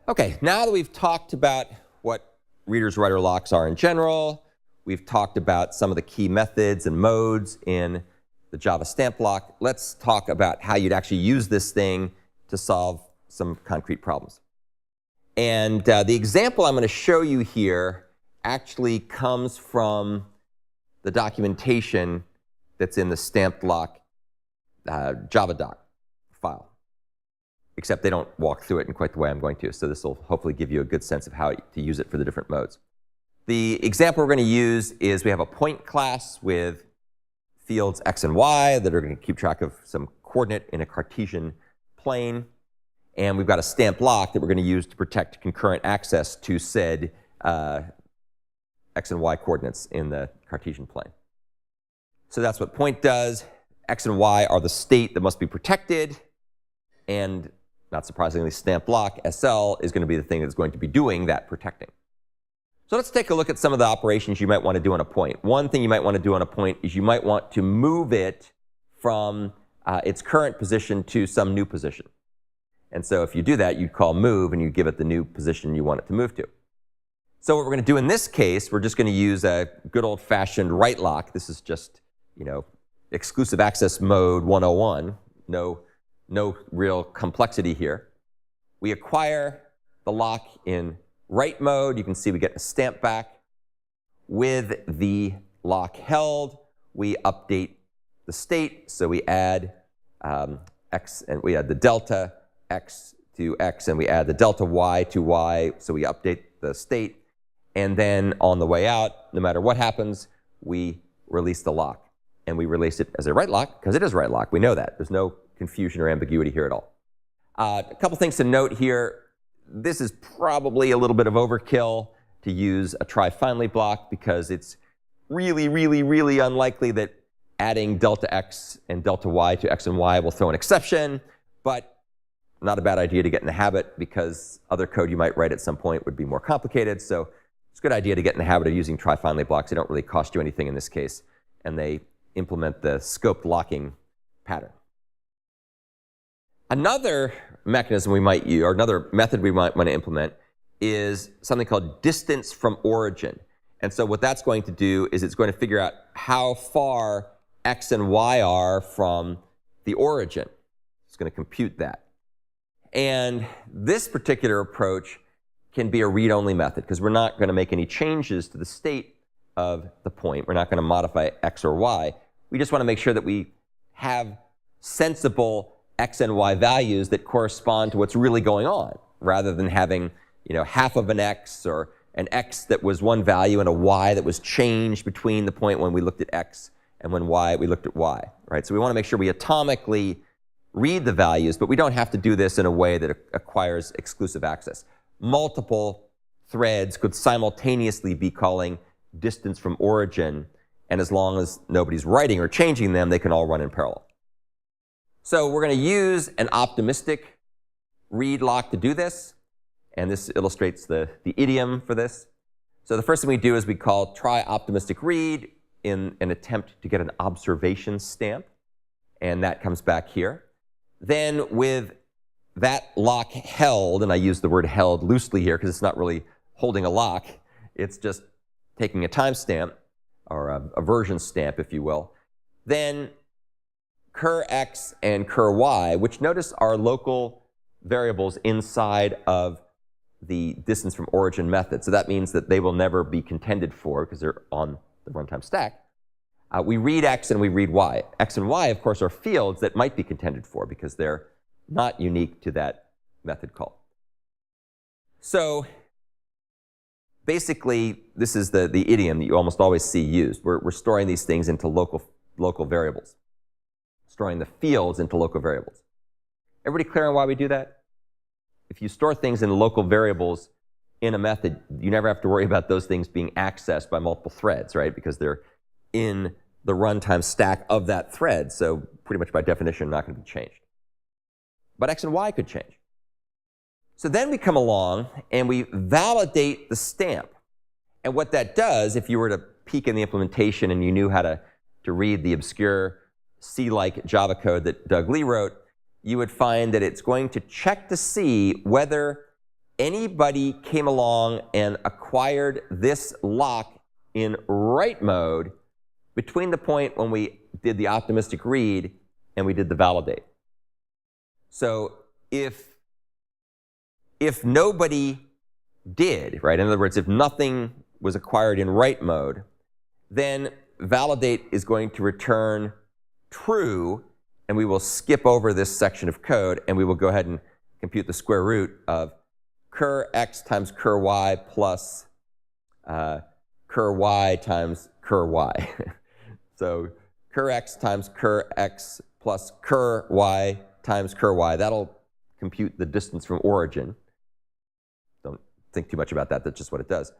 Okay, now that we've talked about what readers writer locks are in general, we've talked about some of the key methods and modes in the Java StampedLock, let's talk about how you'd actually use this thing to solve some concrete problems. And the example I'm going to show you here actually comes from the documentation that's in the StampedLock Java doc file. Except they don't walk through it in quite the way I'm going to. So this will hopefully give you a good sense of how to use it for the different modes. The example we're going to use is we have a point class with fields x and y that are going to keep track of some coordinate in a Cartesian plane. And we've got a stamped lock that we're going to use to protect concurrent access to said x and y coordinates in the Cartesian plane. So that's what point does. X and y are the state that must be protected. And not surprisingly, StampedLock SL is going to be the thing that's going to be doing that protecting. So let's take a look at some of the operations you might want to do on a point. One thing you might want to do on a point is you might want to move it from its current position to some new position. And so if you do that, you'd call move, and you give it the new position you want it to move to. So what we're going to do in this case, we're just going to use a good old-fashioned ReadLock. This is just, exclusive access mode 101. No real complexity here. We acquire the lock in write mode. You can see we get a stamp back. With the lock held, we update the state. So we add x, and we add the delta x to x, and we add the delta y to y. So we update the state. And then on the way out, no matter what happens, we release the lock. And we release it as a ReadLock because it is ReadLock. We know that. There's no confusion or ambiguity here at all. A couple things to note here. This is probably a little bit of overkill to use a try finally block because it's really, really, really unlikely that adding delta x and delta y to x and y will throw an exception, but not a bad idea to get in the habit because other code you might write at some point would be more complicated. So it's a good idea to get in the habit of using try finally blocks. They don't really cost you anything in this case, and they implement the scoped locking pattern. Another mechanism we might use, or another method we might want to implement, is something called distance from origin. And so what that's going to do is it's going to figure out how far x and y are from the origin. It's going to compute that. And this particular approach can be a read-only method because we're not going to make any changes to the state of the point. We're not going to modify x or y. We just want to make sure that we have sensible x and y values that correspond to what's really going on, rather than having half of an x or an x that was one value and a y that was changed between the point when we looked at x and when we looked at y. Right? So we want to make sure we atomically read the values, but we don't have to do this in a way that acquires exclusive access. Multiple threads could simultaneously be calling distance from origin, and as long as nobody's writing or changing them, they can all run in parallel. So we're going to use an optimistic read lock to do this, and this illustrates the idiom for this. So the first thing we do is we call try optimistic read in an attempt to get an observation stamp, and that comes back here. Then with that lock held, and I use the word held loosely here because it's not really holding a lock, it's just taking a timestamp, or a version stamp, if you will. Then cur x and cur y, which notice are local variables inside of the distance from origin method. So that means that they will never be contended for because they're on the runtime stack. We read x and we read y. X and y, of course, are fields that might be contended for because they're not unique to that method call. So basically, this is the idiom that you almost always see used. We're storing these things into local variables, storing the fields into local variables. Everybody clear on why we do that? If you store things in local variables in a method, you never have to worry about those things being accessed by multiple threads, right? Because they're in the runtime stack of that thread, so pretty much by definition not going to be changed. But x and y could change. So then we come along and we validate the stamp. And what that does, if you were to peek in the implementation and you knew how to read the obscure C-like Java code that Doug Lee wrote, you would find that it's going to check to see whether anybody came along and acquired this lock in write mode between the point when we did the optimistic read and we did the validate. So if nobody did, right, in other words, if nothing was acquired in write mode, then validate is going to return true, and we will skip over this section of code, and we will go ahead and compute the square root of cur x times cur y plus cur y times cur y. So cur x times cur x plus cur y times cur y. That'll compute the distance from origin. Don't think too much about that. That's just what it does.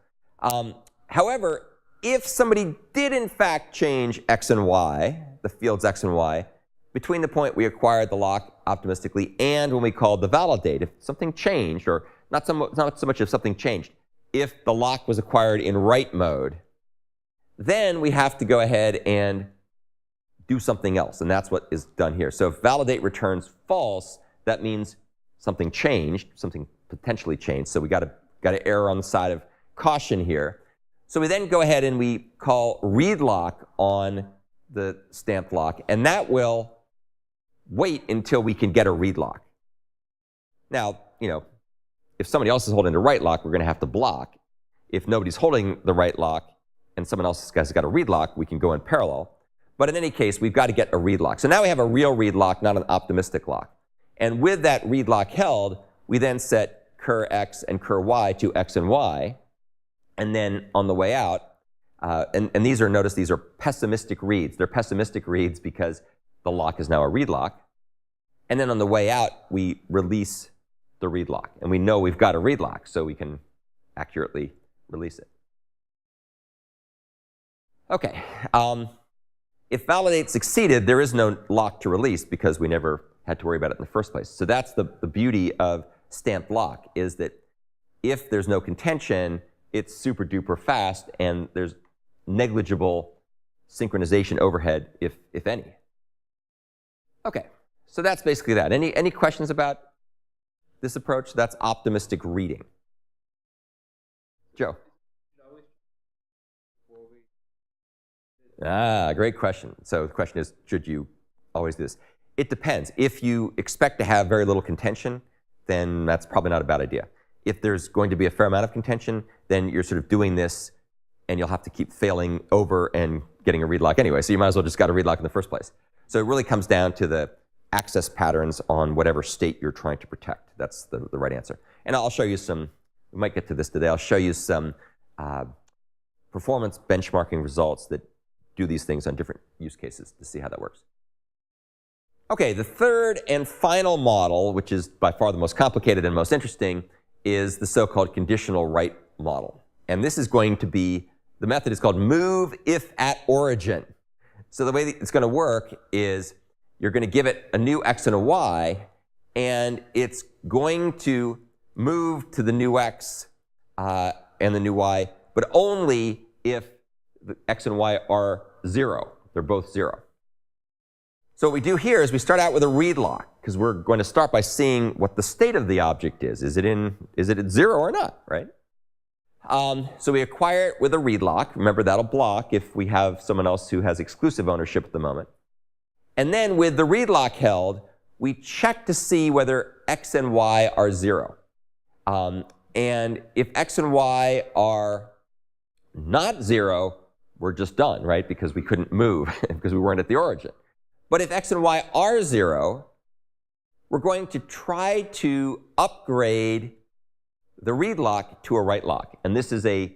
However, if somebody did in fact change x and y, the fields x and y, between the point we acquired the lock optimistically and when we called the validate, if something changed, or not so much if something changed, if the lock was acquired in write mode, then we have to go ahead and do something else, and that's what is done here. So if validate returns false, that means something changed, something potentially changed. So we got to err on the side of caution here. So we then go ahead and we call ReadLock on the stamped lock, and that will wait until we can get a ReadLock. Now, if somebody else is holding the write lock, we're going to have to block. If nobody's holding the write lock and someone else has got a ReadLock, we can go in parallel. But in any case, we've got to get a ReadLock. So now we have a real ReadLock, not an optimistic lock. And with that ReadLock held, we then set cur x and cur y to x and y. And then on the way out, and notice these are pessimistic reads. They're pessimistic reads because the lock is now a ReadLock. And then on the way out, we release the ReadLock. And we know we've got a ReadLock, so we can accurately release it. OK. If validate succeeded, there is no lock to release because we never had to worry about it in the first place. So that's the beauty of stamped lock, is that if there's no contention, it's super duper fast, and there's negligible synchronization overhead, if any. OK, so that's basically that. Any questions about this approach? That's optimistic reading. Joe? Great question. So the question is, should you always do this? It depends. If you expect to have very little contention, then that's probably not a bad idea. If there's going to be a fair amount of contention, then you're sort of doing this, and you'll have to keep failing over and getting a ReadLock anyway. So you might as well just got a ReadLock in the first place. So it really comes down to the access patterns on whatever state you're trying to protect. That's the right answer. And I'll show you some, we might get to this today, I'll show you some performance benchmarking results that do these things on different use cases to see how that works. OK, the third and final model, which is by far the most complicated and most interesting, is the so-called conditional write model. And this is going to be, the method is called move if at origin. So the way that it's going to work is you're going to give it a new x and a y, and it's going to move to the new x and the new y, but only if the x and y are 0. They're both 0. So what we do here is we start out with a ReadLock, because we're going to start by seeing what the state of the object is. Is it at 0 or not, right? So we acquire it with a ReadLock. Remember, that'll block if we have someone else who has exclusive ownership at the moment. And then with the ReadLock held, we check to see whether x and y are 0. And if x and y are not 0, we're just done, right? Because we couldn't move, because we weren't at the origin. But if x and y are 0, we're going to try to upgrade the ReadLock to a write lock. And this is a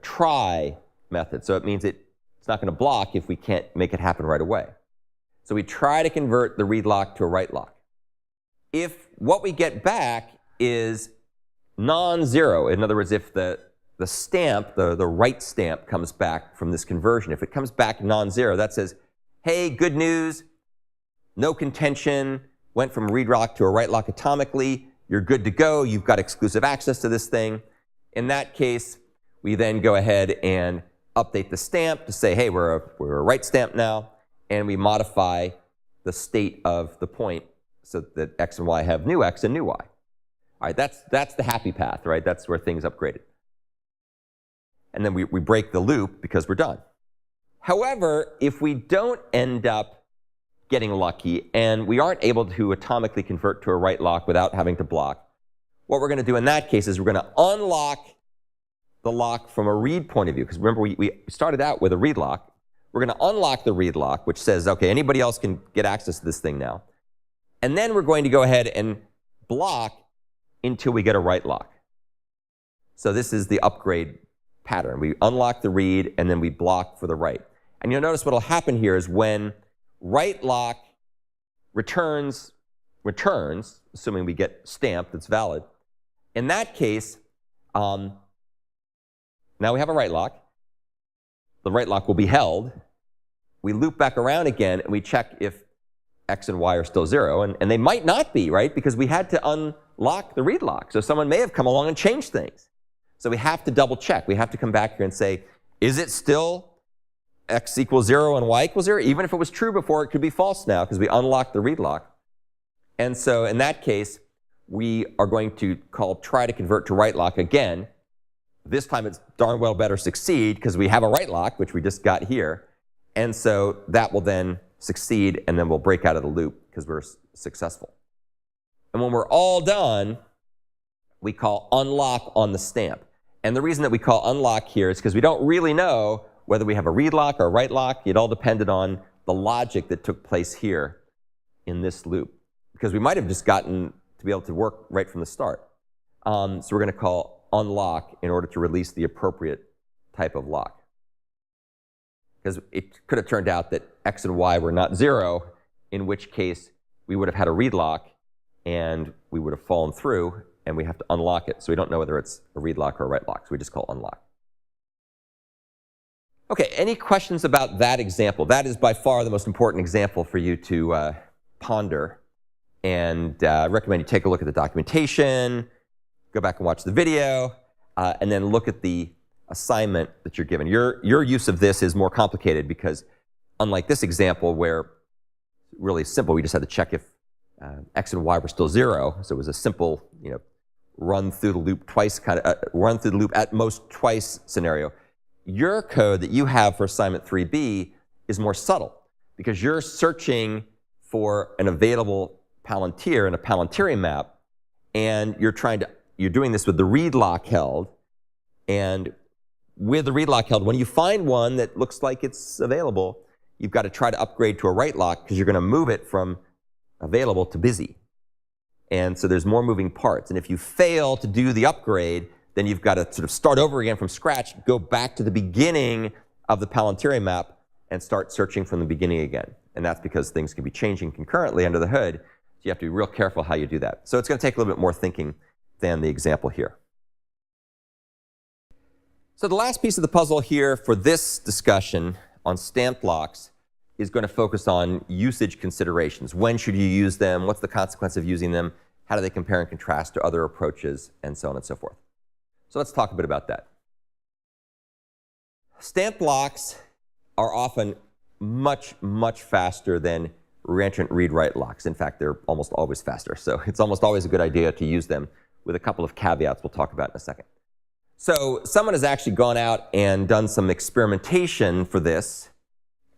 try method. So it means it's not going to block if we can't make it happen right away. So we try to convert the ReadLock to a write lock. If what we get back is non-zero, in other words, if the stamp, the write stamp comes back from this conversion, if it comes back non-zero, that says, hey, good news, no contention, went from ReadLock to a write lock atomically, you're good to go, you've got exclusive access to this thing. In that case, we then go ahead and update the stamp to say, hey, we're a write stamp now, and we modify the state of the point so that x and y have new x and new y. All All right, that's the happy path, right? That's where things upgraded. And then we break the loop because we're done. However, if we don't end up getting lucky and we aren't able to atomically convert to a write lock without having to block, what we're going to do in that case is we're going to unlock the lock from a read point of view. Because remember, we started out with a read lock. We're going to unlock the read lock, which says, OK, anybody else can get access to this thing now. And then we're going to go ahead and block until we get a write lock. So this is the upgrade pattern. We unlock the read, and then we block for the write. And you'll notice what will happen here is when write lock returns, assuming we get stamp that's valid, in that case, now we have a write lock. The write lock will be held. We loop back around again, and we check if X and Y are still 0. And they might not be, right? Because we had to unlock the read lock. So someone may have come along and changed things. So we have to double check. We have to come back here and say, is it still X equals 0 and Y equals 0? Even if it was true before, it could be false now because we unlocked the read lock. And so in that case, we are going to call try to convert to write lock again. This time it's darn well better succeed because we have a write lock, which we just got here. And so that will then succeed, and then we'll break out of the loop because we're successful. And when we're all done, we call unlock on the stamp. And the reason that we call unlock here is because we don't really know whether we have a read lock or a write lock. It all depended on the logic that took place here in this loop. Because we might have just gotten to be able to work right from the start. So we're going to call unlock in order to release the appropriate type of lock. Because it could have turned out that X and Y were not 0, in which case we would have had a read lock, and we would have fallen through, and we have to unlock it. So we don't know whether it's a read lock or a write lock, so we just call unlock. OK, any questions about that example? That is by far the most important example for you to ponder. And I recommend you take a look at the documentation, go back and watch the video, and then look at the assignment that you're given. Your use of this is more complicated because unlike this example where really simple, we just had to check if X and Y were still 0. So it was a simple, run through the loop twice run through the loop at most twice scenario. Your code that you have for assignment 3B is more subtle because you're searching for an available Palantir and a Palantiri map, and you're doing this with the read lock held. And with the read lock held, when you find one that looks like it's available, you've got to try to upgrade to a write lock because you're going to move it from available to busy. And so there's more moving parts. And if you fail to do the upgrade, then you've got to sort of start over again from scratch, go back to the beginning of the Palantiri map, and start searching from the beginning again. And that's because things can be changing concurrently under the hood. So you have to be real careful how you do that. So it's going to take a little bit more thinking than the example here. So the last piece of the puzzle here for this discussion on stamped locks is going to focus on usage considerations. When should you use them? What's the consequence of using them? How do they compare and contrast to other approaches? And so on and so forth. So let's talk a bit about that. Stamped locks are often much, much faster than reentrant read-write locks. In fact, they're almost always faster. So it's almost always a good idea to use them with a couple of caveats we'll talk about in a second. So someone has actually gone out and done some experimentation for this.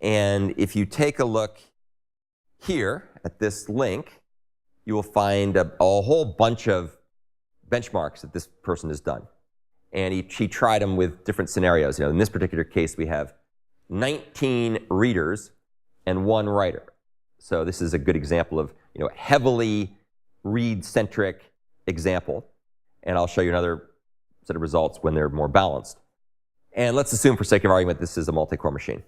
And if you take a look here at this link, you will find a whole bunch of benchmarks that this person has done. And he tried them with different scenarios. In this particular case, we have 19 readers and 1 writer. So this is a good example of heavily read-centric example. And I'll show you another set of results when they're more balanced. And let's assume, for sake of argument, this is a multi-core machine.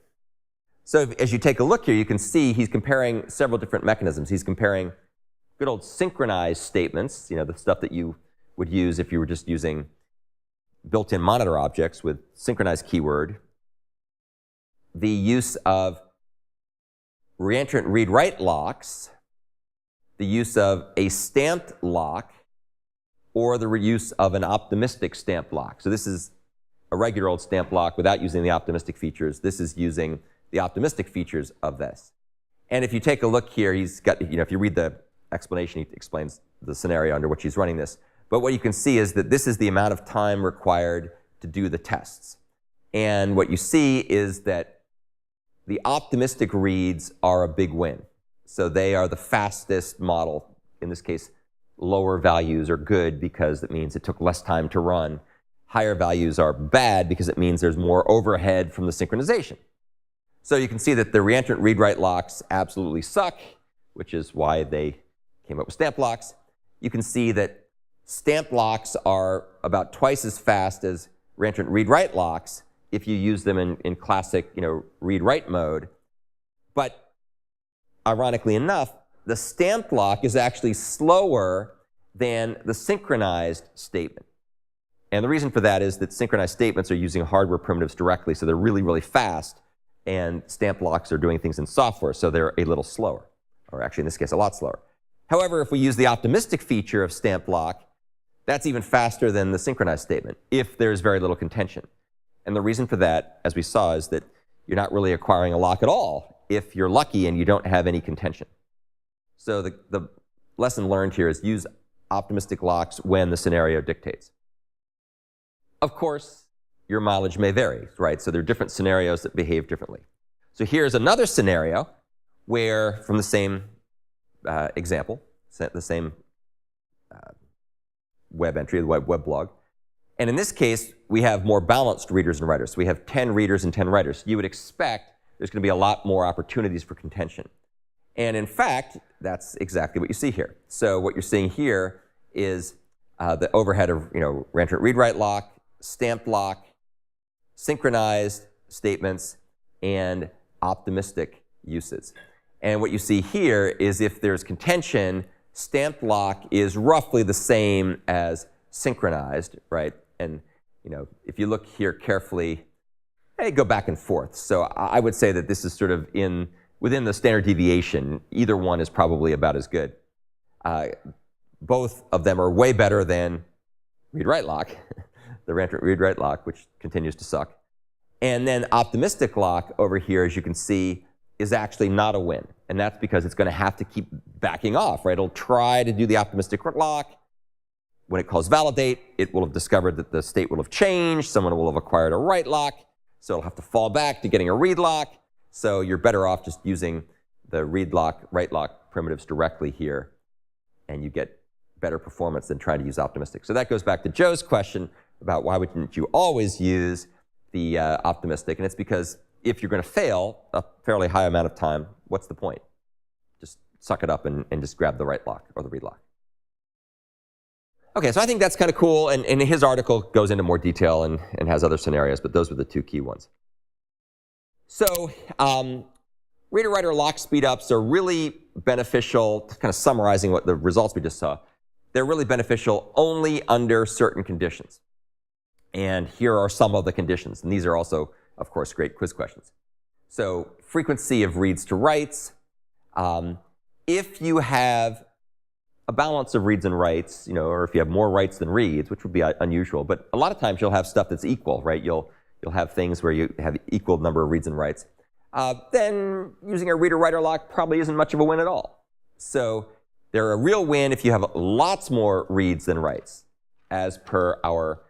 So as you take a look here, you can see he's comparing several different mechanisms. He's comparing good old synchronized statements, the stuff that you would use if you were just using built-in monitor objects with synchronized keyword, the use of reentrant read-write locks, the use of a stamped lock, or the use of an optimistic stamped lock. So this is a regular old stamped lock without using the optimistic features. This is using the optimistic features of this. And if you take a look here, he's got, if you read the explanation, he explains the scenario under which he's running this. But what you can see is that this is the amount of time required to do the tests. And what you see is that the optimistic reads are a big win. So they are the fastest model. In this case, lower values are good because it means it took less time to run. Higher values are bad because it means there's more overhead from the synchronization. So you can see that the reentrant read-write locks absolutely suck, which is why they came up with stamp locks. You can see that stamp locks are about twice as fast as reentrant read-write locks if you use them in classic, read-write mode. But ironically enough, the stamped lock is actually slower than the synchronized statement. And the reason for that is that synchronized statements are using hardware primitives directly, so they're really, really fast. And stamp locks are doing things in software, so they're a little slower, or actually in this case, a lot slower. However, if we use the optimistic feature of stamp lock, that's even faster than the synchronized statement, if there's very little contention. And the reason for that, as we saw, is that you're not really acquiring a lock at all if you're lucky and you don't have any contention. So the lesson learned here is use optimistic locks when the scenario dictates. Of course, your mileage may vary, right? So there are different scenarios that behave differently. So here's another scenario where, from the same example, the same web entry, the web blog. And in this case, we have more balanced readers and writers. So we have 10 readers and 10 writers. You would expect there's going to be a lot more opportunities for contention. And in fact, that's exactly what you see here. So what you're seeing here is the overhead of reentrant read-write lock, stamped lock, synchronized statements, and optimistic uses. And what you see here is if there's contention, stamped lock is roughly the same as synchronized, right? And if you look here carefully, they go back and forth. So I would say that this is sort of within the standard deviation. Either one is probably about as good. Both of them are way better than read-write lock, the reentrant read-write lock, which continues to suck. And then optimistic lock over here, as you can see, is actually not a win. And that's because it's going to have to keep backing off, right? It'll try to do the optimistic lock. When it calls validate, it will have discovered that the state will have changed. Someone will have acquired a write lock. So it'll have to fall back to getting a read lock. So you're better off just using the read lock, write lock primitives directly here. And you get better performance than trying to use optimistic. So that goes back to Joe's question about why wouldn't you always use the optimistic. And it's because if you're going to fail a fairly high amount of time, what's the point? Just suck it up and just grab the write lock or the read lock. Okay, so I think that's kind of cool. And his article goes into more detail and has other scenarios, but those were the two key ones. So reader-writer lock speedups are really beneficial, kind of summarizing what the results we just saw. They're really beneficial only under certain conditions. And here are some of the conditions. And these are also, of course, great quiz questions. So frequency of reads to writes. If you have a balance of reads and writes, or if you have more writes than reads, which would be unusual, but a lot of times you'll have stuff that's equal, right? You'll have things where you have equal number of reads and writes. Then using a reader-writer lock probably isn't much of a win at all. So they're a real win if you have lots more reads than writes, as per our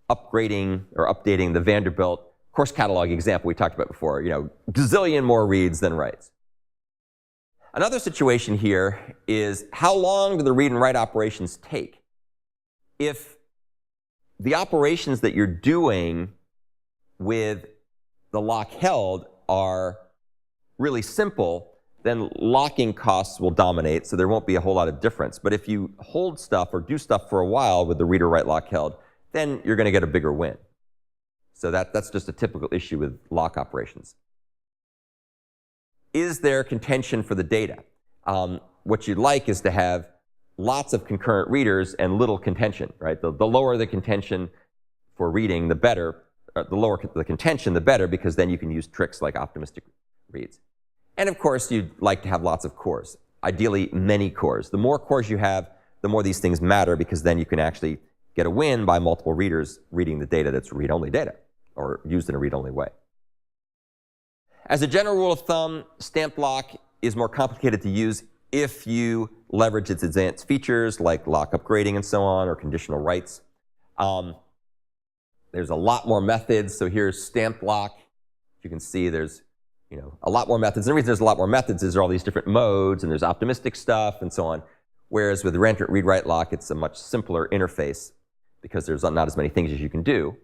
upgrading or updating the Vanderbilt course catalog example we talked about before, gazillion more reads than writes. Another situation here is how long do the read and write operations take? If the operations that you're doing with the lock held are really simple, then locking costs will dominate, so there won't be a whole lot of difference. But if you hold stuff or do stuff for a while with the read-or-write lock held, then you're going to get a bigger win. So that's just a typical issue with lock operations. Is there contention for the data? What you'd like is to have lots of concurrent readers and little contention, right? The lower the contention for reading, the better. The lower the contention, the better, because then you can use tricks like optimistic reads. And of course, you'd like to have lots of cores. Ideally, many cores. The more cores you have, the more these things matter, because then you can actually get a win by multiple readers reading the data that's read-only data, or used in a read-only way. As a general rule of thumb, stamped lock is more complicated to use if you leverage its advanced features like lock upgrading and so on, or conditional writes. There's a lot more methods. So here's stamped lock. You can see there's a lot more methods. And the reason there's a lot more methods is there are all these different modes, and there's optimistic stuff and so on. Whereas with Reentrant read-write lock, it's a much simpler interface because there's not as many things as you can do.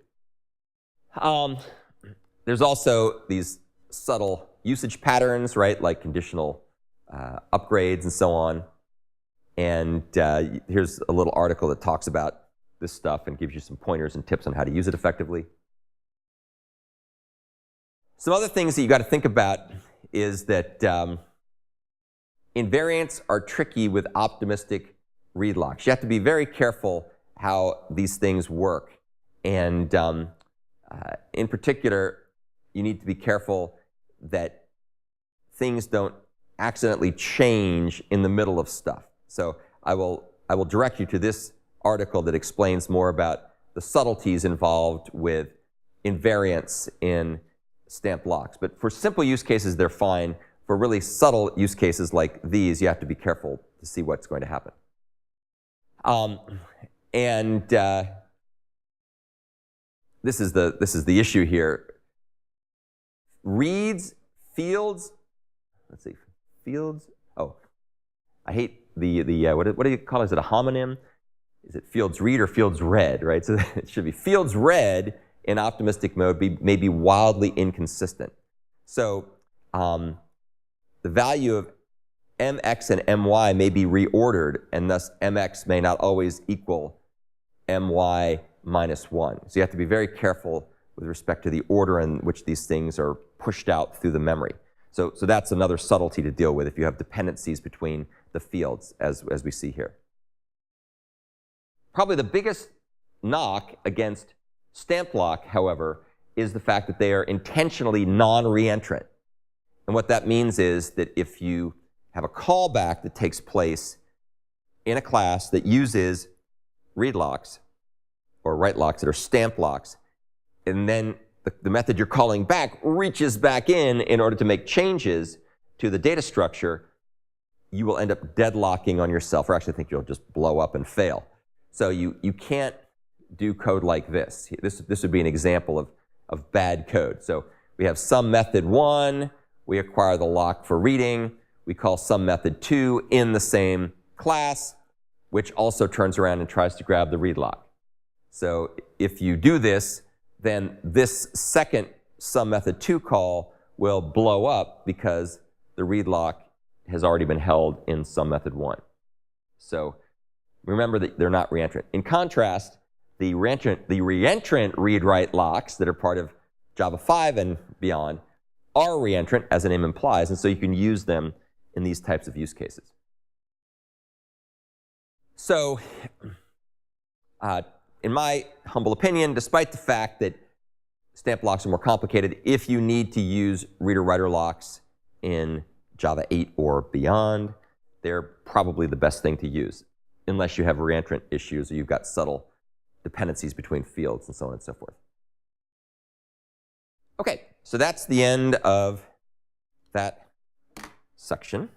There's also these subtle usage patterns, right, like conditional upgrades and so on. And here's a little article that talks about this stuff and gives you some pointers and tips on how to use it effectively. Some other things that you got to think about is that invariants are tricky with optimistic read locks. You have to be very careful how these things work. And in particular, you need to be careful that things don't accidentally change in the middle of stuff. So I will direct you to this article that explains more about the subtleties involved with invariants in stamped locks. But for simple use cases, they're fine. For really subtle use cases like these, you have to be careful to see what's going to happen. This is the issue here. Reads, fields, let's see, fields. Oh, I hate what do you call it? Is it a homonym? Is it fields read or fields read, right? So it should be fields read in optimistic mode may be wildly inconsistent. So the value of mx and my may be reordered, and thus mx may not always equal my minus 1. So you have to be very careful with respect to the order in which these things are pushed out through the memory. So that's another subtlety to deal with if you have dependencies between the fields, as we see here. Probably the biggest knock against stamped lock, however, is the fact that they are intentionally non-reentrant. And what that means is that if you have a callback that takes place in a class that uses read locks or write locks that are stamped locks, and then the method you're calling back reaches back in order to make changes to the data structure, you will end up deadlocking on yourself, or actually I think you'll just blow up and fail. So you can't do code like this. This would be an example of bad code. So we have some method 1, we acquire the lock for reading, we call some method 2 in the same class, which also turns around and tries to grab the read lock. So if you do this, then this second some method 2 call will blow up because the read lock has already been held in some method 1. So remember that they're not reentrant. In contrast, the reentrant read-write locks that are part of Java 5 and beyond are reentrant, as the name implies, and so you can use them in these types of use cases. So in my humble opinion, despite the fact that stamped locks are more complicated, if you need to use reader-writer locks in Java 8 or beyond, they're probably the best thing to use, unless you have reentrant issues or you've got subtle dependencies between fields and so on and so forth. OK, so that's the end of that section.